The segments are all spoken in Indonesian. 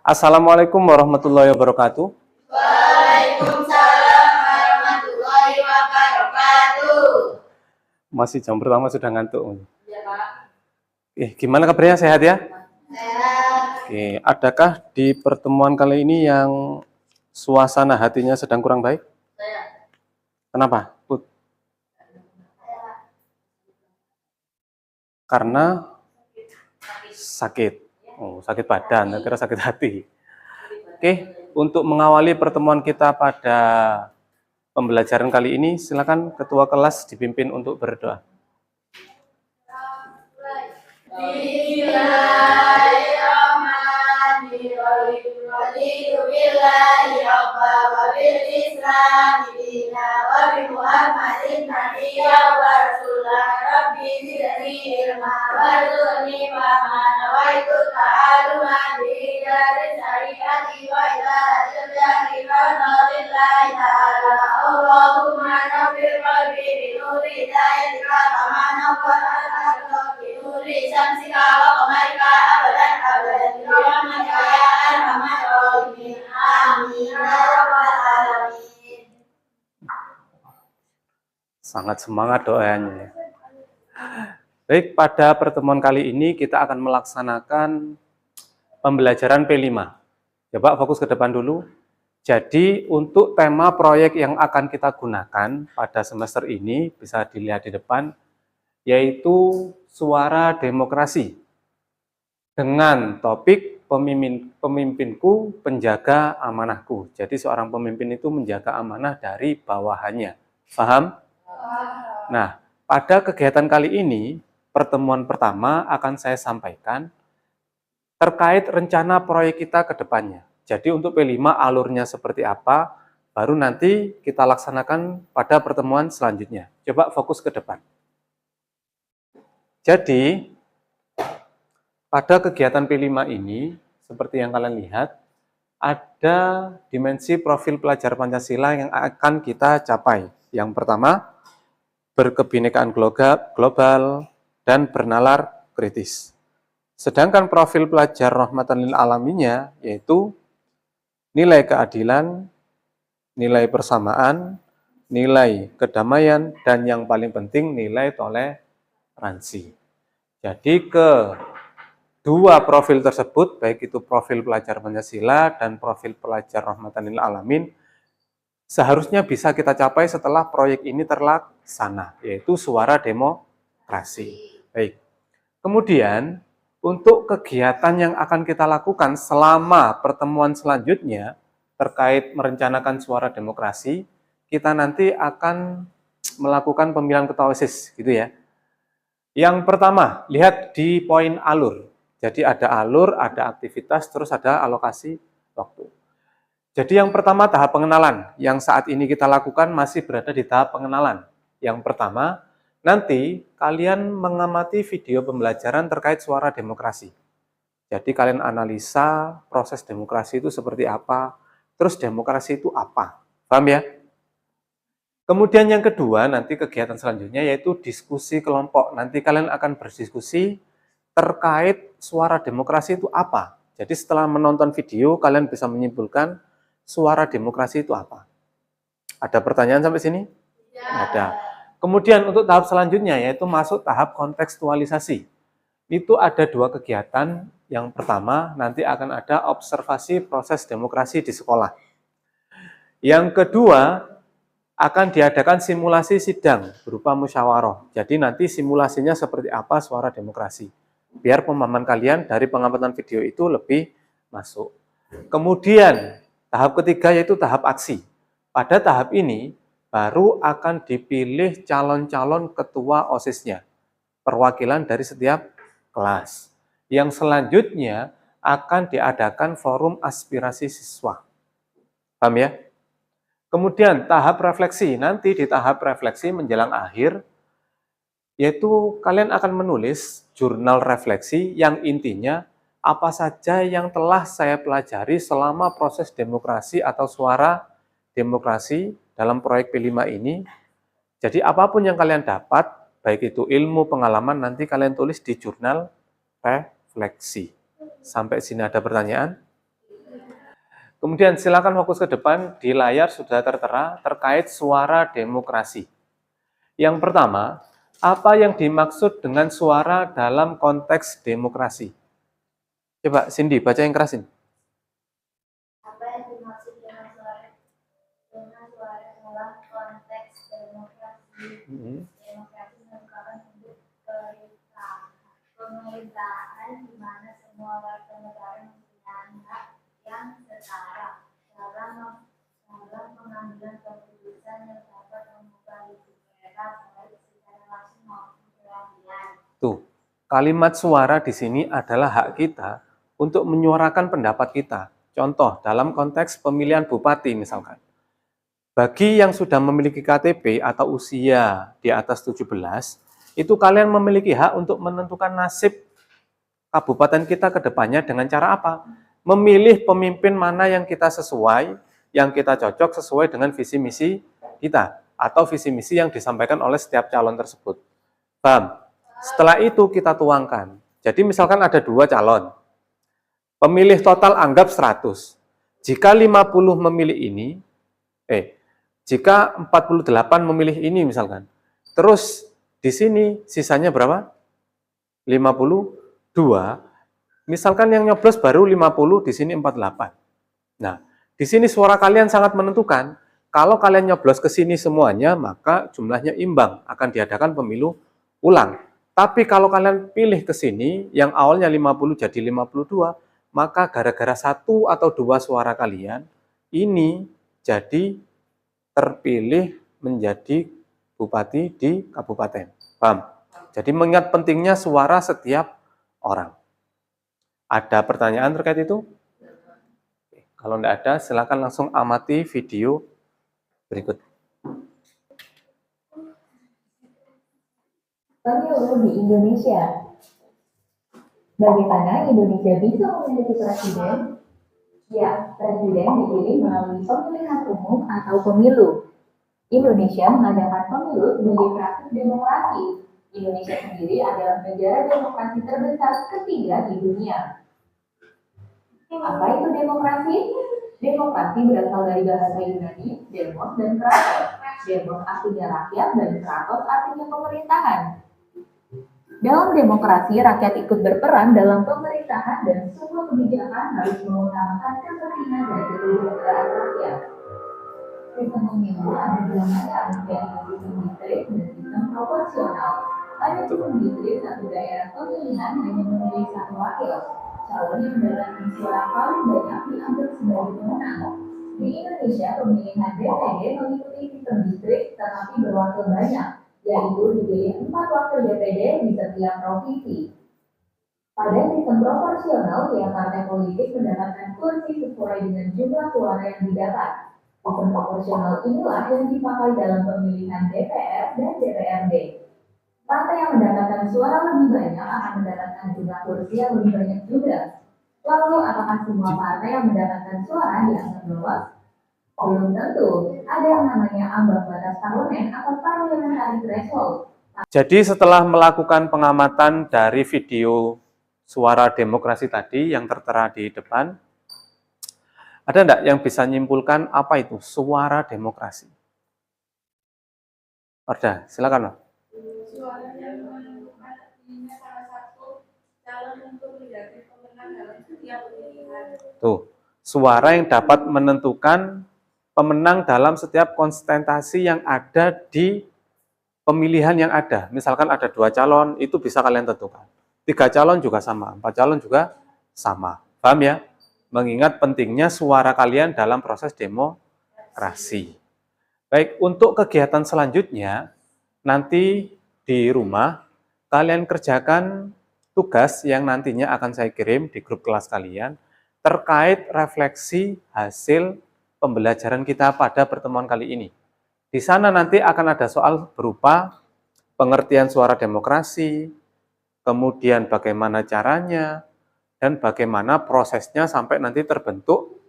Assalamualaikum warahmatullahi wabarakatuh. Waalaikumsalam warahmatullahi wabarakatuh. Masih jam pertama sudah ngantuk. Ya, Pak. Gimana kabarnya, sehat ya? Sehat. Adakah di pertemuan kali ini yang suasana hatinya sedang kurang baik? Saya. Kenapa, Put? Karena sakit. Sakit badan, saya kira sakit hati. Untuk mengawali pertemuan kita pada pembelajaran kali ini, silakan ketua kelas dipimpin untuk berdoa. Sangat semangat doanya. Baik, pada pertemuan kali ini kita akan melaksanakan pembelajaran P5. Coba fokus ke depan dulu. Jadi untuk tema proyek yang akan kita gunakan pada semester ini, bisa dilihat di depan, yaitu suara demokrasi. Dengan topik pemimpinku penjaga amanahku. Jadi seorang pemimpin itu menjaga amanah dari bawahannya. Paham? Nah, pada kegiatan kali ini, pertemuan pertama akan saya sampaikan terkait rencana proyek kita ke depannya. Jadi untuk P5 alurnya seperti apa, baru nanti kita laksanakan pada pertemuan selanjutnya. Coba fokus ke depan. Jadi, pada kegiatan P5 ini, seperti yang kalian lihat, ada dimensi profil pelajar Pancasila yang akan kita capai. Yang pertama, berkebinekaan global dan bernalar kritis. Sedangkan profil pelajar rahmatan lil alaminnya yaitu nilai keadilan, nilai persamaan, nilai kedamaian, dan yang paling penting nilai toleransi. Jadi kedua profil tersebut, baik itu profil pelajar Pancasila dan profil pelajar rahmatan lil alamin, seharusnya bisa kita capai setelah proyek ini terlaksana, yaitu suara demokrasi. Baik. Kemudian, untuk kegiatan yang akan kita lakukan selama pertemuan selanjutnya terkait merencanakan suara demokrasi, kita nanti akan melakukan pemilihan ketua OSIS, gitu ya. Yang pertama, lihat di poin alur. Jadi ada alur, ada aktivitas, terus ada alokasi waktu. Jadi yang pertama tahap pengenalan, yang saat ini kita lakukan masih berada di tahap pengenalan. Yang pertama, nanti kalian mengamati video pembelajaran terkait suara demokrasi. Jadi kalian analisa proses demokrasi itu seperti apa, terus demokrasi itu apa. Paham ya? Kemudian yang kedua, nanti kegiatan selanjutnya yaitu diskusi kelompok. Nanti kalian akan berdiskusi terkait suara demokrasi itu apa. Jadi setelah menonton video, kalian bisa menyimpulkan suara demokrasi itu apa. Ada pertanyaan sampai sini? Ya. Ada. Kemudian untuk tahap selanjutnya yaitu masuk tahap kontekstualisasi. Itu ada dua kegiatan. Yang pertama nanti akan ada observasi proses demokrasi di sekolah. Yang kedua akan diadakan simulasi sidang berupa musyawarah. Jadi nanti simulasinya seperti apa suara demokrasi. Biar pemahaman kalian dari pengamatan video itu lebih masuk. Kemudian tahap ketiga yaitu tahap aksi. Pada tahap ini baru akan dipilih calon-calon ketua OSIS-nya, perwakilan dari setiap kelas. Yang selanjutnya akan diadakan forum aspirasi siswa. Paham ya? Kemudian tahap refleksi, nanti di tahap refleksi menjelang akhir, yaitu kalian akan menulis jurnal refleksi yang intinya apa saja yang telah saya pelajari selama proses demokrasi atau suara demokrasi dalam proyek P5 ini. Jadi apapun yang kalian dapat, baik itu ilmu, pengalaman, nanti kalian tulis di jurnal refleksi. Sampai sini ada pertanyaan? Kemudian silakan fokus ke depan, di layar sudah tertera terkait suara demokrasi. Yang pertama, apa yang dimaksud dengan suara dalam konteks demokrasi? Coba Cindy, baca yang kerasin. Apa yang dimaksud dengan suara dalam konteks demokrasi? Demokrasi merupakan bentuk pemerintahan di mana semua warga negara mempunyai hak yang setara dalam pengambilan keputusan yang dapat mengubah hidup mereka baik secara langsung maupun perlahan. Tuh, kalimat suara di sini adalah hak kita untuk menyuarakan pendapat kita. Contoh, dalam konteks pemilihan bupati misalkan. Bagi yang sudah memiliki KTP atau usia di atas 17, itu kalian memiliki hak untuk menentukan nasib kabupaten kita ke depannya dengan cara apa? Memilih pemimpin mana yang kita sesuai, yang kita cocok sesuai dengan visi misi kita, atau visi misi yang disampaikan oleh setiap calon tersebut. Paham? Setelah itu kita tuangkan. Jadi misalkan ada 2 calon. Pemilih total anggap 100. Jika 50 memilih ini, jika 48 memilih ini misalkan. Terus di sini sisanya berapa? 52. Misalkan yang nyoblos baru 50, di sini 48. Nah, di sini suara kalian sangat menentukan. Kalau kalian nyoblos ke sini semuanya, maka jumlahnya imbang, akan diadakan pemilu ulang. Tapi kalau kalian pilih ke sini, yang awalnya 50 jadi 52, maka gara-gara 1 atau 2 suara kalian, ini jadi terpilih menjadi bupati di kabupaten. Paham? Jadi mengingat pentingnya suara setiap orang. Ada pertanyaan terkait itu? Kalau tidak ada, silakan langsung amati video berikut. Pemilu di Indonesia. Bagaimana Indonesia bisa memiliki presiden? Ya, presiden dipilih melalui pemilihan umum atau pemilu. Indonesia mengadakan pemilu sebagai praktik demokrasi. Indonesia sendiri adalah negara demokrasi terbesar ketiga di dunia. Apa itu demokrasi? Demokrasi berasal dari bahasa Yunani, demos dan kratos. Demos artinya rakyat dan kratos artinya pemerintahan. Dalam demokrasi, rakyat ikut berperan dalam pemerintahan dan semua kebijakan harus mengutamakan kepentingan dan kesejahteraan rakyat. Sistem pemilu ada dua macam, yaitu sistem distrik dan sistem proporsional. Pada sistem distrik, satu daerah pemilihan hanya memilih satu wakil. Calon yang mendapatkan suara paling banyak dianggap sebagai pemenang. Di Indonesia, pemilihan DPD mengikuti sistem distrik tetapi berwakil banyak, yaitu dipilih 4 wakil DPD di setiap provinsi. Pada sistem proporsional, tiap partai politik mendapatkan kursi sesuai dengan jumlah suara yang didapat. Sistem proporsional inilah yang dipakai dalam pemilihan DPR dan DPRD. Partai yang mendapatkan suara lebih banyak akan mendapatkan jumlah kursi yang lebih banyak juga. Lalu, apakah semua partai yang mendapatkan suara dianggap lolos? Belum tentu. Ada yang namanya ambang batas parlemen atau parliamentary threshold. Jadi setelah melakukan pengamatan dari video suara demokrasi tadi yang tertera di depan, ada enggak yang bisa menyimpulkan apa itu suara demokrasi? Ada, silakan. Suara yang menentukan artinya salah satu calon untuk menjadi pemenang dalam setiap pemilihan. Tuh, suara yang dapat menentukan pemenang dalam setiap konsentrasi yang ada di pemilihan yang ada. Misalkan ada 2 calon, itu bisa kalian tentukan. 3 calon juga sama, 4 calon juga sama. Paham ya? Mengingat pentingnya suara kalian dalam proses demokrasi. Baik, untuk kegiatan selanjutnya, nanti di rumah, kalian kerjakan tugas yang nantinya akan saya kirim di grup kelas kalian, terkait refleksi hasil pembelajaran kita pada pertemuan kali ini. Di sana nanti akan ada soal berupa pengertian suara demokrasi, kemudian bagaimana caranya, dan bagaimana prosesnya sampai nanti terbentuk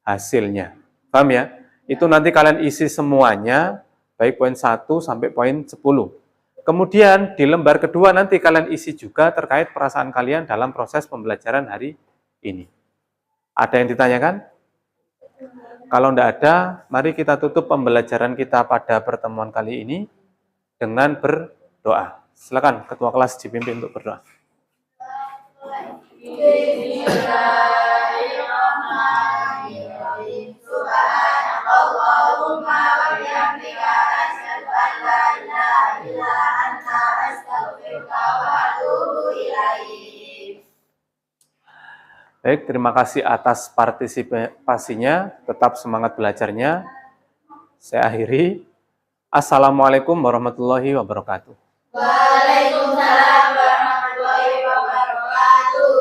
hasilnya. Paham ya? Itu nanti kalian isi semuanya, baik poin 1 sampai poin 10. Kemudian di lembar kedua nanti kalian isi juga terkait perasaan kalian dalam proses pembelajaran hari ini. Ada yang ditanyakan? Kalau tidak ada, mari kita tutup pembelajaran kita pada pertemuan kali ini dengan berdoa. Silakan Ketua kelas dipimpin untuk berdoa. Baik, terima kasih atas partisipasinya. Tetap semangat belajarnya. Saya akhiri. Assalamualaikum warahmatullahi wabarakatuh. Waalaikumsalam warahmatullahi wabarakatuh.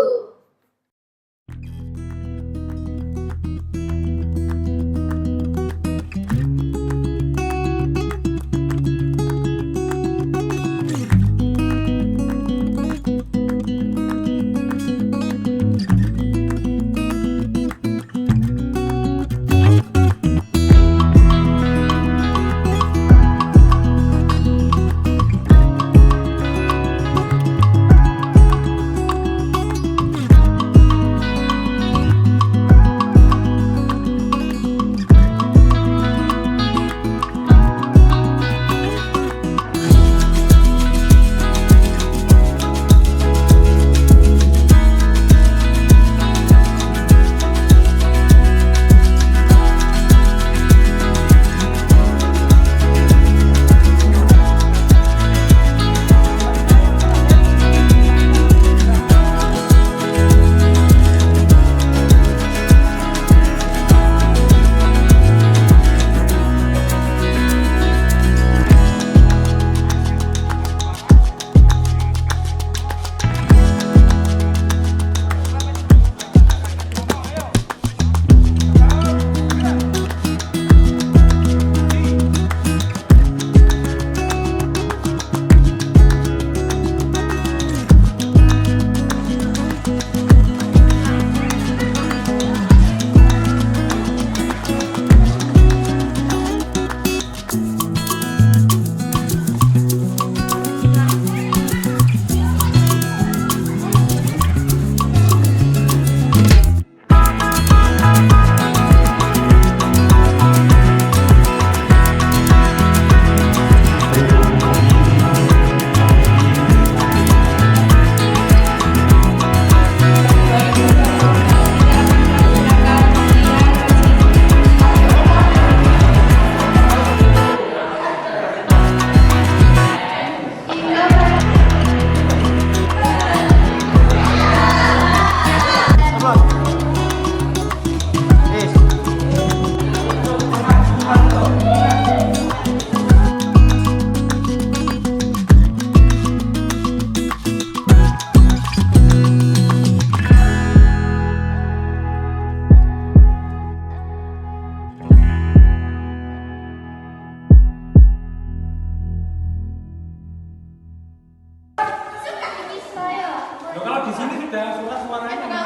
Loh, kalau di sini sudah suara-suaranya